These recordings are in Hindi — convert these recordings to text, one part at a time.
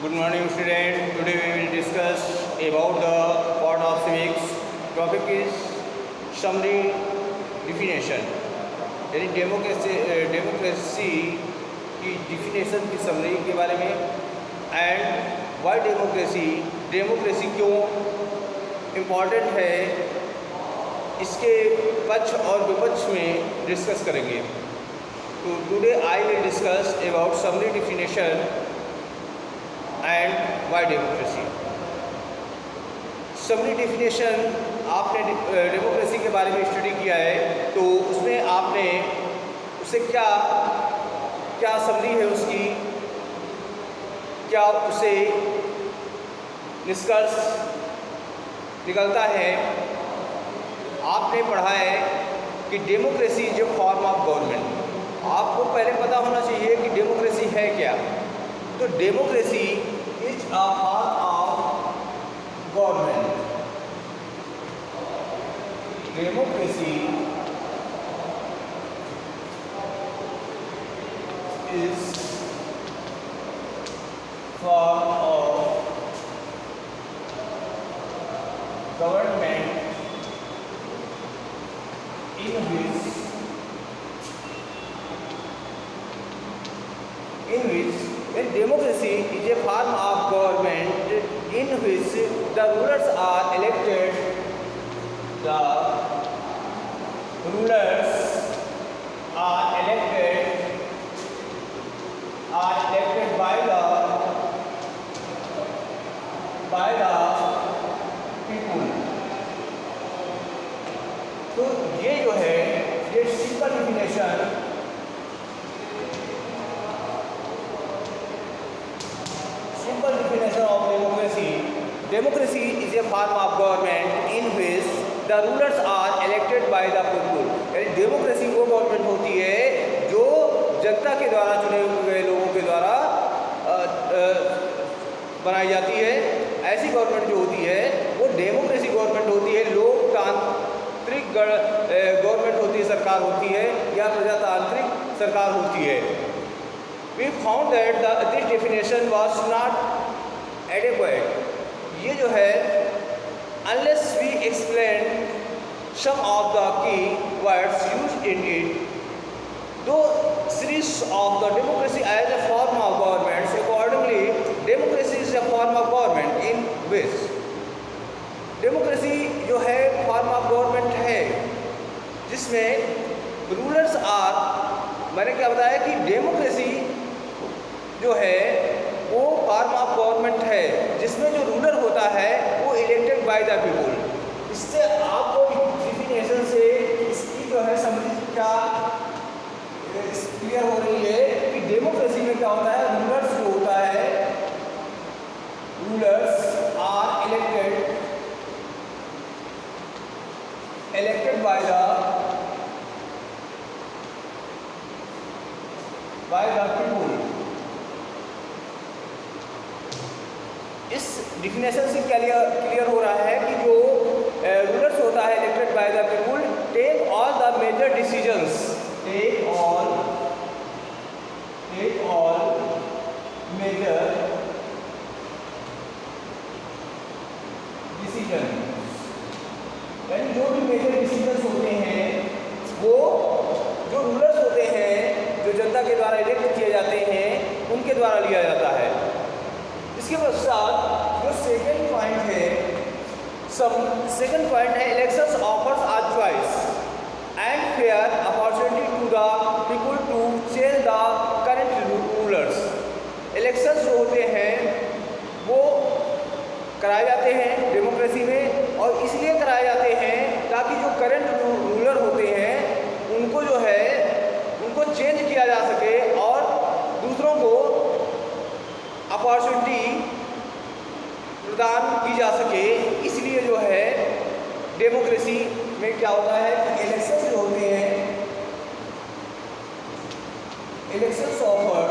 Good morning, student. Today we will discuss about the part of civics. Topic is summary definition. यानी डेमोक्रेसी की डिफिनेशन की समरी के बारे में एंड वाई डेमोक्रेसी क्यों इम्पॉर्टेंट है, इसके पक्ष और विपक्ष में डिस्कस करेंगे. तो today I will discuss about summary definition and Y democracy. Summary definition आपने डेमोक्रेसी के बारे में स्टडी किया है, तो उसमें आपने उसे क्या क्या समरी है उसकी, क्या उसे निष्कर्ष निकलता है. आपने पढ़ा है कि democracy is a form of government. आपको पहले पता होना चाहिए कि डेमोक्रेसी है क्या. तो democracy is a form of government. Democracy is form of government in which a democracy is a form of government in which the rulers are elected. The rulers are elected by the people. तो ये जो है, ये simple definition of democracy. Democracy is a form of government in which the rulers are elected by the people. यानी डेमोक्रेसी वो गवर्नमेंट होती है जो जनता के द्वारा चुने हुए लोगों के द्वारा बनाई जाती है. ऐसी गवर्नमेंट जो होती है वो डेमोक्रेसी गवर्नमेंट होती है, लोकतांत्रिक गवर्नमेंट होती है, सरकार होती है, या प्रजातांत्रिक सरकार होती है. We found that this definition was not adequate. ये जो है, unless we explain some of the key words used in it, though series of the democracy as a form of government, accordingly democracy is a form of government in which democracy जो है फॉर्म ऑफ गवर्नमेंट है जिसमें रूलर्स आर, मैंने क्या बताया कि डेमोक्रेसी जो है वो फॉर्म ऑफ गवर्नमेंट है जिसमें जो रूलर होता है वो इलेक्टेड बाय द पीपल. इससे आपको डिफिनेशन से इसकी जो है समझ क्या क्लियर हो रही है कि डेमोक्रेसी में क्या होता है. रूलर्स जो होता है, rulers are elected by the people. इस डिफिनेशन से क्या क्लियर हो रहा है कि जो रूलर्स होता है elected by the people take all the major decisions, take all major decision. यानी जो भी मेजर डिसीजंस होते हैं वो जो रूलर्स होते हैं, जो जनता के द्वारा इलेक्ट किए जाते हैं, उनके द्वारा लिया जाता है. इसके पश्चात जो सेकंड पॉइंट है elections offers a choice and fair opportunity to the people to change the current rulers. Elections जो होते हैं वो कराए जाते हैं डेमोक्रेसी में, और इसलिए कराए जाते हैं ताकि जो करंट रूलर होते हैं उनको जो है उनको चेंज किया जा सके और दूसरों को अपॉर्चुनिटी प्रदान की जा सके. इसलिए जो है डेमोक्रेसी में क्या होता है कि इलेक्शन जो होते हैं, elections offer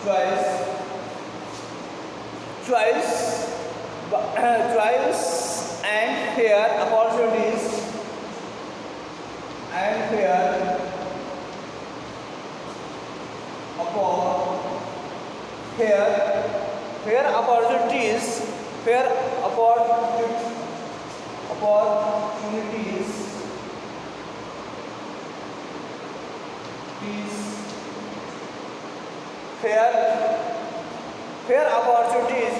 a choice choice and fair opportunities and fair opportunities fair opportunities fair opportunities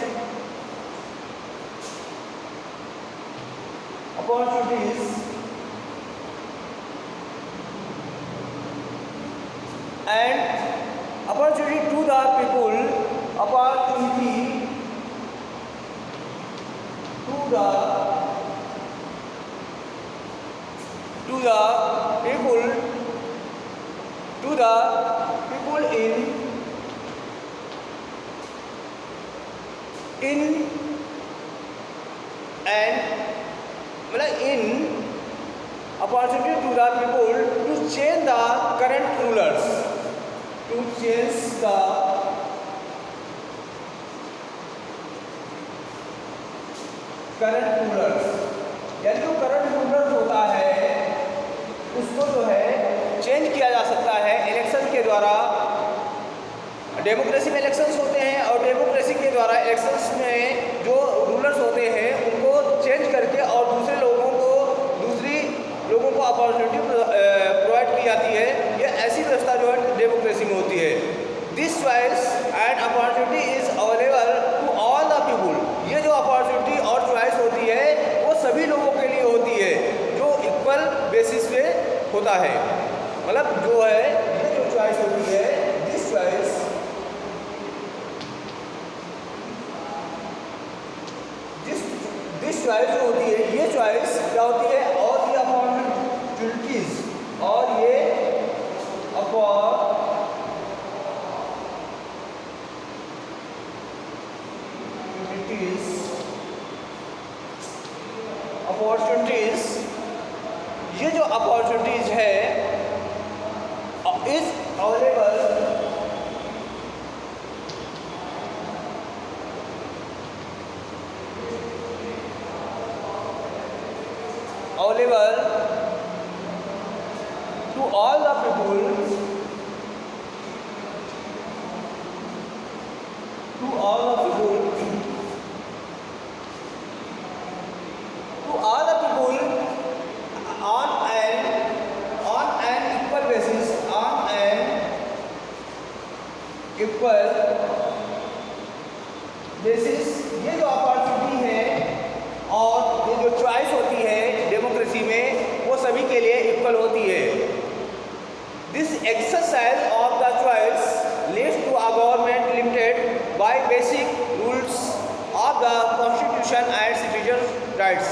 and opportunity to the people, opportunity to the people in and in opportunity to the people to change the current rulers, यानी जो करंट रूलर होता है उसको जो है चेंज किया जा सकता है इलेक्शन के द्वारा। डेमोक्रेसी में इलेक्शंस होते हैं और डेमोक्रेसी के द्वारा इलेक्शंस में जो रूलर्स होते हैं उनको चेंज करके और दूसरे लोगों को अपॉर्चुनिटी प्रोवाइड की जाती है। ये ऐसी व्यवस्था जो है डेमोक्रेसी में होती है। This choice and opportunity is available to all the people. ये जो अपॉर्चुनिटी और चॉइस होती है वो सभी लोगों के लिए होती है, जो इक्वल बेसिस पे होता है। मतलब जो है ये जो चॉइस होती है, दिस चॉइस जो होती है, ये चॉइस क्या होती है, और ये अपॉर्चुनिटीज और ये अपॉर्चुनिटीज ये जो अपॉर्चुनिटीज है is available to all the people on an equal basis, ये जो अपॉर्चुनिटी है और ये जो चॉइस होती है डेमोक्रेसी में वो सभी के लिए इक्वल होती है। This exercise of the choice leads to a government limited by basic rules of the constitution and citizen rights.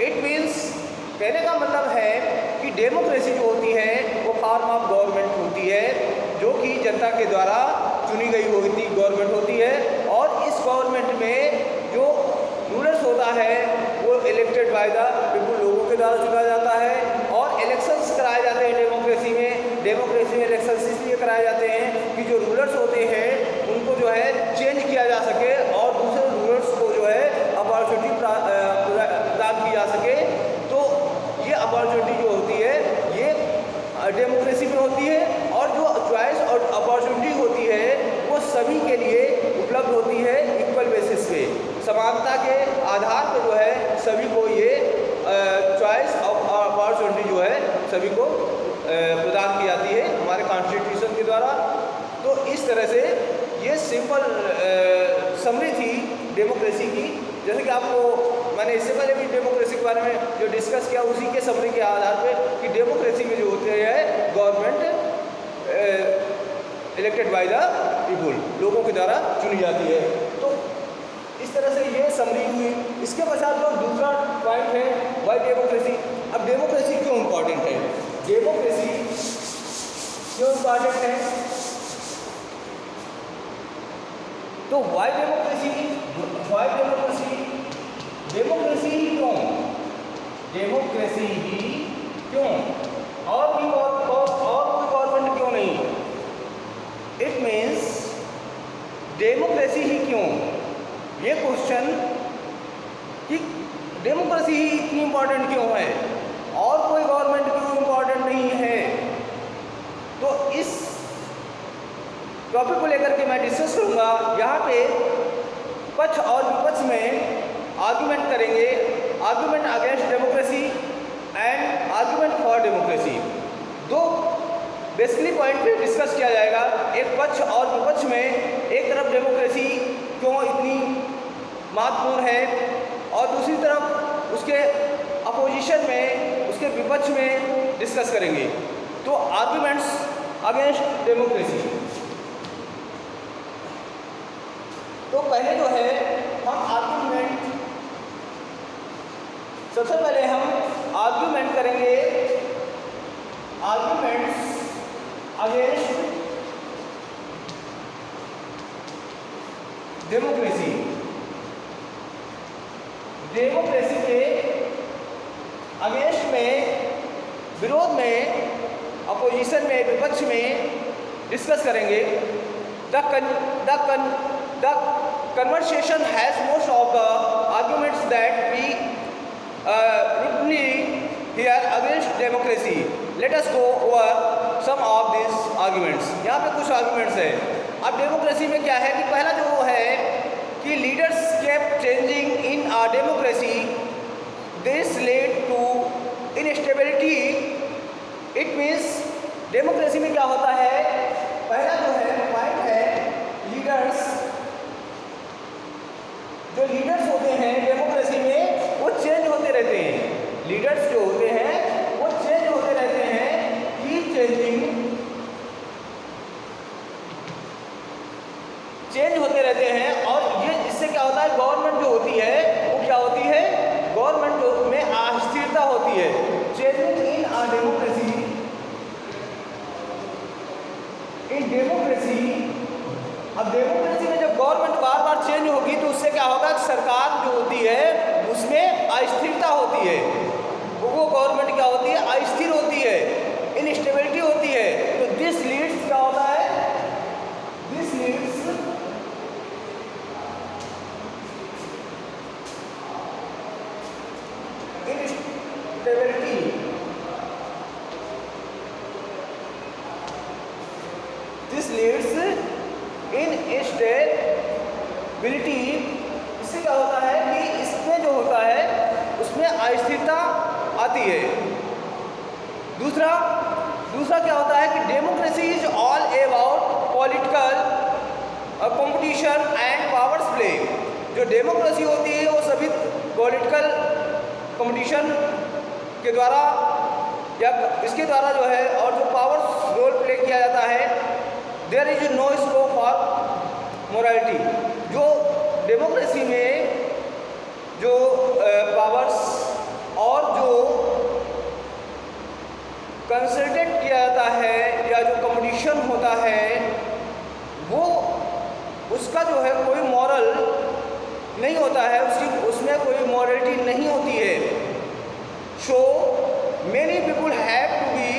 It means, कहने का मतलब है कि डेमोक्रेसी जो होती है वो फॉर्म ऑफ गवर्नमेंट होती है, जो कि जनता के द्वारा चुनी गई गवर्नमेंट होती है। और इस गवर्नमेंट में जो रूलर्स होता है वो इलेक्टेड बाय द पीपुल, लोगों के द्वारा चुना जाता है। और इलेक्शंस कराए जाते हैं डेमोक्रेसी में इलेक्शंस इसलिए कराए जाते हैं कि जो रूलर्स होते हैं उनको जो है चेंज किया जा सके और दूसरे रूलर्स को जो है अपॉर्चुनिटी प्रदान की जा सके। तो ये अपॉर्चुनिटी जो होती है ये डेमोक्रेसी में होती है, और जो चॉइस और अपॉर्चुनिटी होती है वो सभी के लिए उपलब्ध होती है इक्वल बेसिस पे, समानता के आधार पर जो है सभी को ये चॉइस और अपॉर्चुनिटी जो है सभी को प्रदान की जाती है हमारे कॉन्स्टिट्यूशन के द्वारा। तो इस तरह से ये सिंपल समरी थी डेमोक्रेसी की। जैसे कि आपको मैंने इससे पहले भी डेमोक्रेसी के बारे में जो डिस्कस किया उसी के समरी के आधार पे कि डेमोक्रेसी में जो होते हैं government elected by the people, लोगों के द्वारा चुनी जाती है। तो इस तरह से ये समरी हुई। इसके पश्चात जो दूसरा पॉइंट है वाई डेमोक्रेसी। अब डेमोक्रेसी क्यों इम्पॉर्टेंट है, डेमोक्रेसी क्यों इम्पॉर्टेंट है, तो वाई डेमोक्रेसी ही क्यों, और कोई गवर्नमेंट क्यों नहीं। इट मीन्स डेमोक्रेसी ही क्यों, ये क्वेश्चन कि डेमोक्रेसी ही इतनी इम्पोर्टेंट क्यों है और कोई गवर्नमेंट क्यों इम्पोर्टेंट नहीं है, तो इस टॉपिक को लेकर के मैं डिस्कस करूँगा। यहाँ पे पक्ष और विपक्ष में आर्गुमेंट करेंगे, argument against democracy and argument for democracy. दो बेसिकली पॉइंट पे डिस्कस किया जाएगा, एक पक्ष और विपक्ष में। एक तरफ डेमोक्रेसी क्यों इतनी महत्वपूर्ण है और दूसरी तरफ उसके अपोजिशन में, उसके विपक्ष में डिस्कस करेंगे। तो आर्गुमेंट्स अगेंस्ट डेमोक्रेसी। तो पहले जो है हम आर्गुमेंट, सबसे पहले हम आर्गुमेंट करेंगे, आर्गुमेंट्स अगेंस्ट डेमोक्रेसी। डेमोक्रेसी के अगेंस्ट में, विरोध में, अपोजिशन में, विपक्ष में डिस्कस करेंगे। The conversation has most of the arguments that we repeatedly hear against democracy. Let us go over some of these arguments. यहाँ पे कुछ arguments हैं। अब डेमोक्रेसी में क्या है कि पहला जो है कि leaders kept changing in a democracy. This led to instability. It means democracy में क्या होता है, पहला जो है पॉइंट है लीडर्स, जो लीडर्स होते हैं डेमोक्रेसी में वो चेंज होते रहते हैं। लीडर्स जो होते हैं वो चेंज होते रहते हैं, कीप चेंजिंग, चेंज होते रहते हैं। और ये इससे क्या होता है, गवर्नमेंट जो होती है वो क्या होती है, गवर्नमेंट में अस्थिरता होती है। Changing in a democracy, in democracy. अब डेमोक्रेसी में जब गवर्नमेंट बार बार चेंज होगी तो उससे क्या होगा, सरकार जो होती है उसमें अस्थिरता होती है। वो गवर्नमेंट क्या होती है, अस्थिर होती है, इनस्टेबिलिटी होती है। तो दिस लीड्स, क्या होता है, this leads instability, this leads in instability. इससे क्या होता है कि इसमें जो होता है उसमें अस्थिरता आती है। दूसरा क्या होता है कि democracy is all about political competition and powers play. जो डेमोक्रेसी होती है वो सभी पॉलिटिकल कंपटीशन के द्वारा या इसके द्वारा जो है, और जो पावर्स रोल प्ले किया जाता है, there is no scope for morality. जो डेमोक्रेसी में जो पावर्स और जो कंसल्टेट किया जाता है या जो कंपटीशन होता है, वो उसका जो है कोई मॉरल नहीं होता है, उसमें कोई मॉरलिटी नहीं होती है। So many people have to be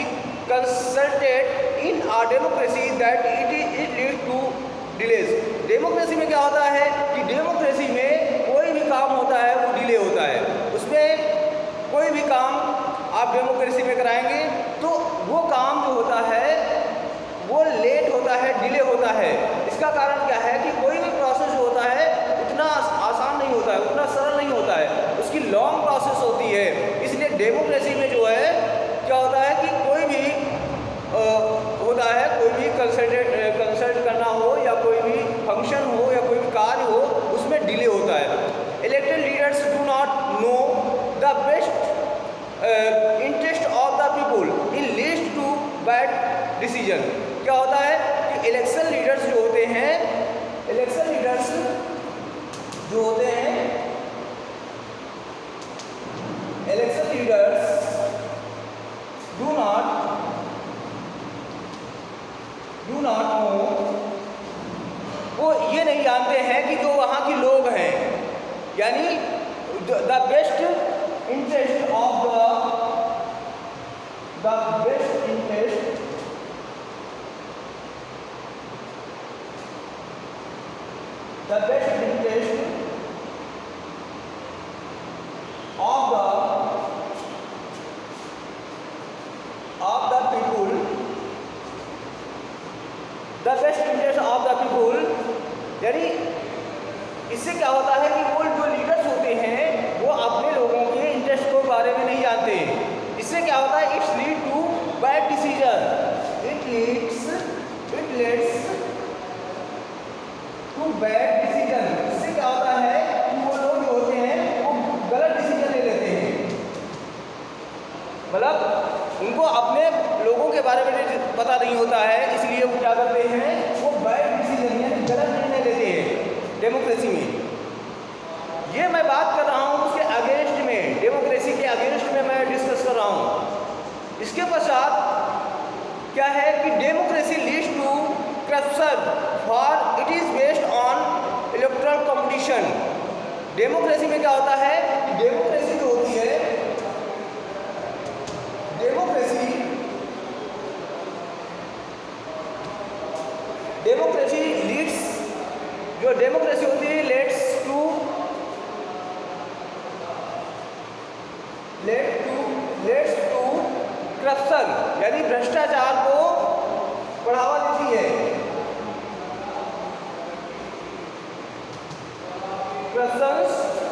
consulted in a democracy that it lead to delays. Democracy में क्या होता है कि डेमोक्रेसी में कोई भी काम होता है वो डिले होता है। उसमें कोई भी काम आप डेमोक्रेसी में कराएंगे तो वो काम जो होता है वो लेट होता है, डिले होता है। इसका कारण क्या है कि कोई भी प्रोसेस होता है उतना आसान नहीं होता है, उतना सरल नहीं होता है, उसकी लॉन्ग प्रोसेस होती है। इसलिए डेमोक्रेसी में जो है क्या होता है कि कोई भी होता है, कोई भी कंसल्ट करना हो या कोई भी फंक्शन हो या कोई भी कार्य हो, उसमें डिले होता है। Elected leaders do not know the best interest of the people in leads to bad decision. क्या होता है कि इलेक्शन लीडर्स जो होते हैं, इलेक्शन लीडर्स जो होते हैं, election leaders do not no, वो ये नहीं जानते हैं कि जो वहाँ के लोग हैं, यानी the best interest of the best interest the best interest यानी इससे क्या होता है कि वो जो लीडर्स होते हैं वो अपने लोगों के इंटरेस्ट के बारे में नहीं जानते। इससे क्या होता है, it's lead to bad decision, it leads to bad decision. इससे क्या होता है कि वो लोग जो होते हैं वो गलत डिसीजन ले लेते हैं, मतलब उनको अपने लोगों के बारे में पता नहीं होता है, इसलिए वो क्या करते हैं, वो बैड डिसीजन यानी गलत निर्णय लेते हैं डेमोक्रेसी में। ये मैं बात कर रहा हूँ उसके अगेंस्ट में, डेमोक्रेसी के अगेंस्ट में मैं डिस्कस कर रहा हूँ। इसके पश्चात क्या है कि democracy leads to corruption for it is based on electoral competition. Democracy में क्या होता है, डेमोक्रेसी जो होती है, डेमोक्रेसी लीड्स, जो डेमोक्रेसी होती है लेट्स टू करप्शन यानी भ्रष्टाचार को बढ़ावा देती है। करप्शन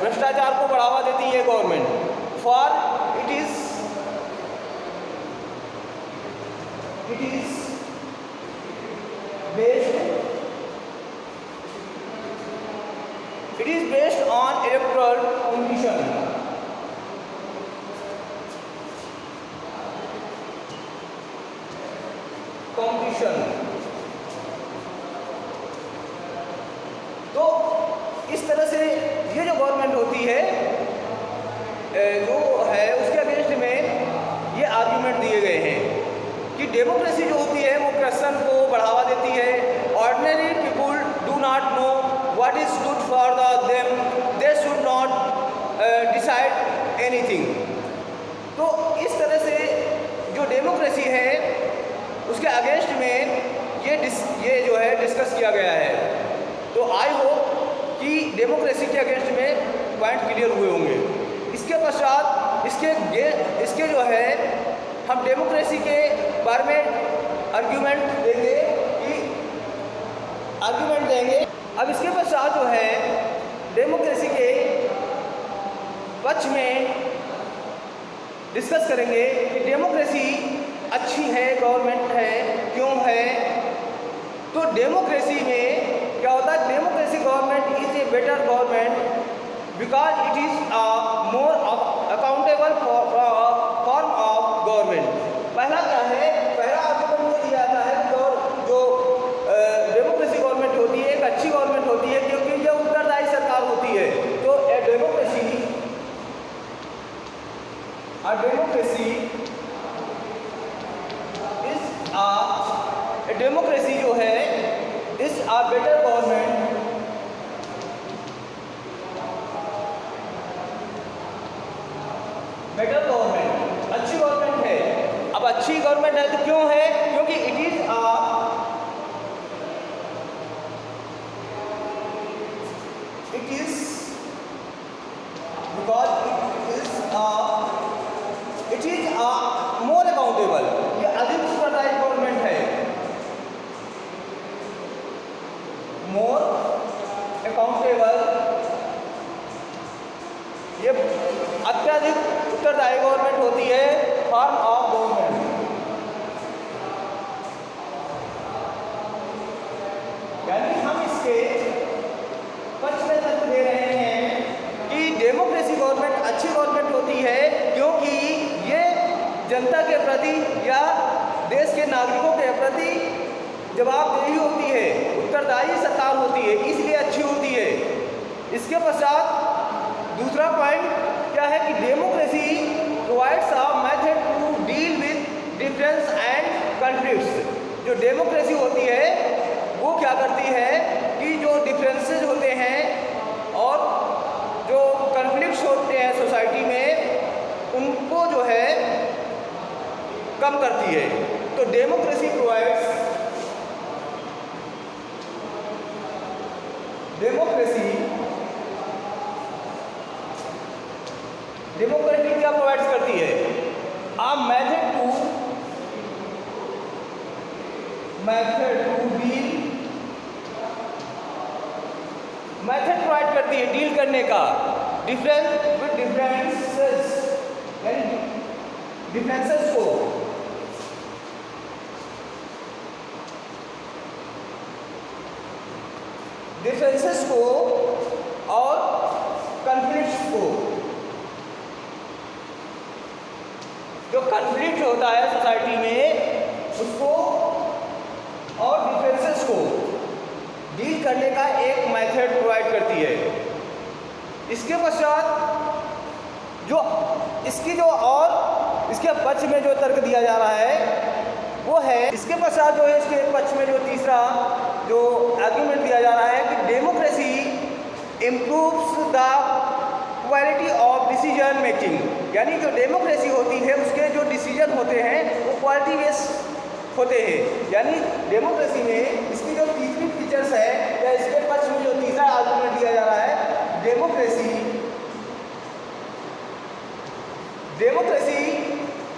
भ्रष्टाचार को बढ़ावा देती है government. For it is based on electoral competition। तो इस तरह से ये जो गवर्नमेंट होती है जो है उसके अगेंस्ट में ये आर्गुमेंट दिए गए हैं कि डेमोक्रेसी जो होती है वो करप्शन को बढ़ावा देती है। Ordinary people do not know what is good for them, they should not decide anything. तो इस तरह से जो डेमोक्रेसी है उसके अगेंस्ट में ये जो है डिस्कस किया गया है। तो आई होप कि डेमोक्रेसी के अगेंस्ट में पॉइंट क्लियर हुए होंगे। इसके पश्चात इसके जो है हम डेमोक्रेसी के बारे में आर्ग्यूमेंट देंगे। अब इसके पश्चात जो है डेमोक्रेसी के पक्ष में डिस्कस करेंगे कि डेमोक्रेसी अच्छी है, गवर्नमेंट है, क्यों है। तो डेमोक्रेसी में क्या होता है, democracy government is a better government because it is a more accountable form of government. पहला क्या है, पहला आर्गुमेंट ये दिया जाता है कि जो डेमोक्रेसी गवर्नमेंट होती है एक अच्छी गवर्नमेंट होती है क्योंकि जो उत्तरदायी सरकार होती है। तो डेमोक्रेसी जो है इज अ बेटर गवर्नमेंट अच्छी गवर्नमेंट है। अब अच्छी गवर्नमेंट है तो क्यों है, क्योंकि इट इज मोर अकाउंटेबल, ये अधिक उत्तरदायी गवर्नमेंट है। मोर अकाउंटेबल, ये अत्यधिक उत्तरदायी गवर्नमेंट होती है फॉर्म ऑफ गवर्नमेंट। यानी हम इसके पक्ष में तथ्य दे रहे हैं कि डेमोक्रेसी गवर्नमेंट अच्छी गवर्नमेंट होती है क्योंकि ये जनता के प्रति या देश के नागरिकों के प्रति जवाबदेही होती है, उत्तरदायी सरकार होती है, इसलिए अच्छी होती है। इसके पश्चात दूसरा पॉइंट क्या है कि democracy provides a method to deal with difference and conflicts. जो डेमोक्रेसी होती है वो क्या करती है कि जो डिफरेंसेस होते हैं और जो कॉन्फ्लिक्ट्स होते हैं सोसाइटी में उनको जो है कम करती है। तो डेमोक्रेसी क्या प्रोवाइड्स करती है, a method to deal method provide करती है डील करने का डिफरेंसेस, यानी डिफरेंसेस को और कॉन्फ्लिक्ट्स को। जो कॉन्फ्लिक्ट होता है सोसाइटी में उसको और डिफरेंसेस को डील करने का एक मेथड प्रोवाइड करती है। इसके पश्चात जो इसके पक्ष में जो तर्क दिया जा रहा है वो है, इसके पश्चात जो है इसके पक्ष में जो तीसरा जो आर्गुमेंट दिया जा रहा है कि democracy improves the quality of decision making, यानी जो डेमोक्रेसी होती है उसके जो डिसीजन होते हैं वो क्वालिटी बेस होते हैं। यानी डेमोक्रेसी में इसकी जो तीसरी फीचर्स है या इसके पक्ष में जो तीसरा आर्गुमेंट दिया जा रहा है, डेमोक्रेसी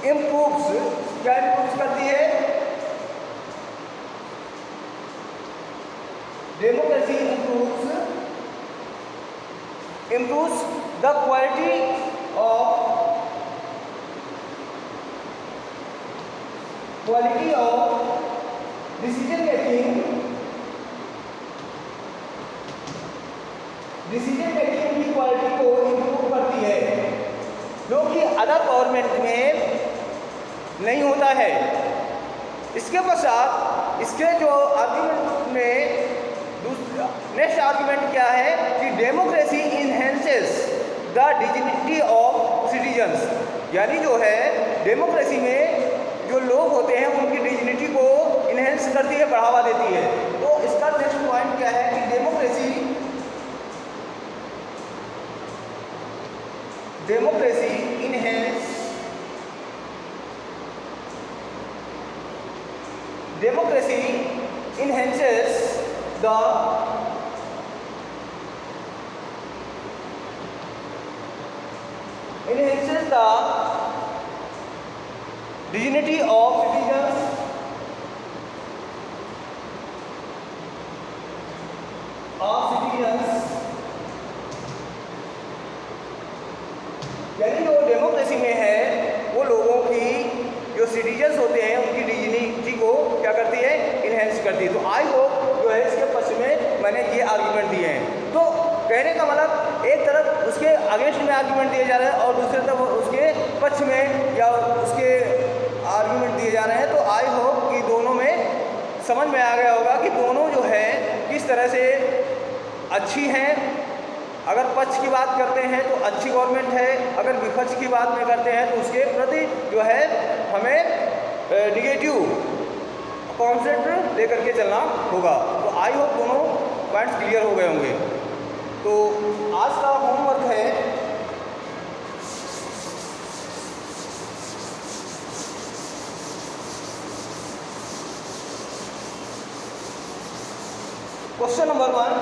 इम्प्रूव्स, क्या इम्प्रूव्स करती है? Democracy improves the quality of decision making की क्वालिटी को इम्प्रूव करती है, जो कि अदर गवर्नमेंट में नहीं होता है। इसके पश्चात इसके जो आर्गुमेंट में नेक्स्ट आर्गुमेंट क्या है कि democracy enhances the dignity of citizens, यानी जो है डेमोक्रेसी में जो लोग होते हैं उनकी डिग्निटी को इनहेंस करती है, बढ़ावा देती है। तो इसका नेक्स्ट पॉइंट क्या है कि democracy enhances the dignity of citizens यानी जो डेमोक्रेसी में है वो लोगों की जो सिटीजन्स होते हैं उनकी डिग्निटी को क्या करती है? इनहेंस करती है। तो आई होप जो है इसके पक्ष में मैंने ये आर्गुमेंट दिए हैं। तो कहने का मतलब एक तरफ उसके अगेंस्ट में आर्गुमेंट दिए जा रहे हैं और दूसरी तरफ उसके पक्ष में या उसके आर्गुमेंट दिए जा रहे हैं। तो आई होप कि दोनों में समझ में आ गया होगा कि दोनों जो है किस तरह से अच्छी हैं। अगर पक्ष की बात करते हैं तो अच्छी गवर्नमेंट है, अगर विपक्ष की बात में करते हैं तो उसके प्रति जो है हमें निगेटिव कॉन्सेप्ट लेकर के चलना होगा। तो आई होप दोनों पॉइंट्स क्लियर हो गए होंगे। तो आज का होमवर्क है question number 1,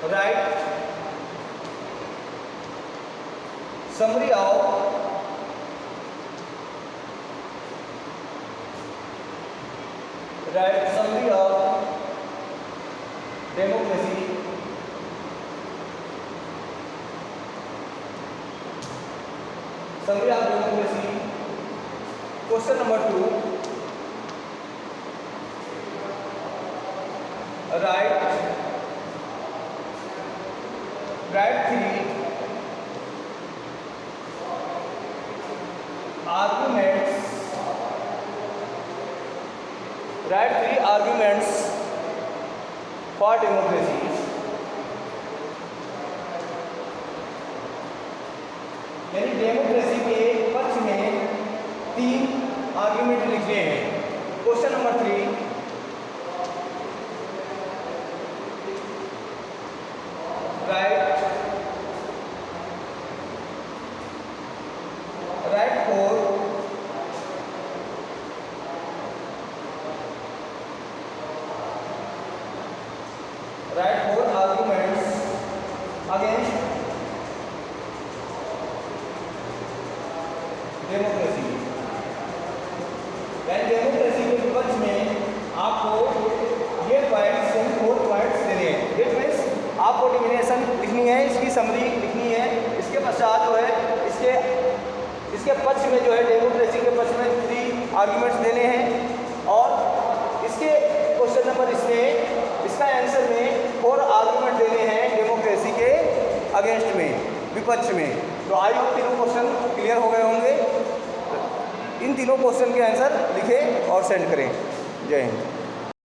write summary of democracy Question number 2, write 3 arguments for democracy। यानी डेमोक्रेसी के पक्ष में 3 आर्गुमेंट लिखने हैं। Question number 3, write 4 arguments against लिखनी है, इसकी समरी लिखनी है। इसके पश्चात जो है इसके पक्ष में जो है डेमोक्रेसी के पक्ष में 3 आर्गूमेंट्स देने हैं और इसके क्वेश्चन नंबर इसका आंसर में 4 आर्गूमेंट देने हैं डेमोक्रेसी के अगेंस्ट में, विपक्ष में। तो आई होप तीनों क्वेश्चन क्लियर हो गए होंगे। इन तीनों क्वेश्चन के आंसर लिखें और सेंड करें। जय हिंद।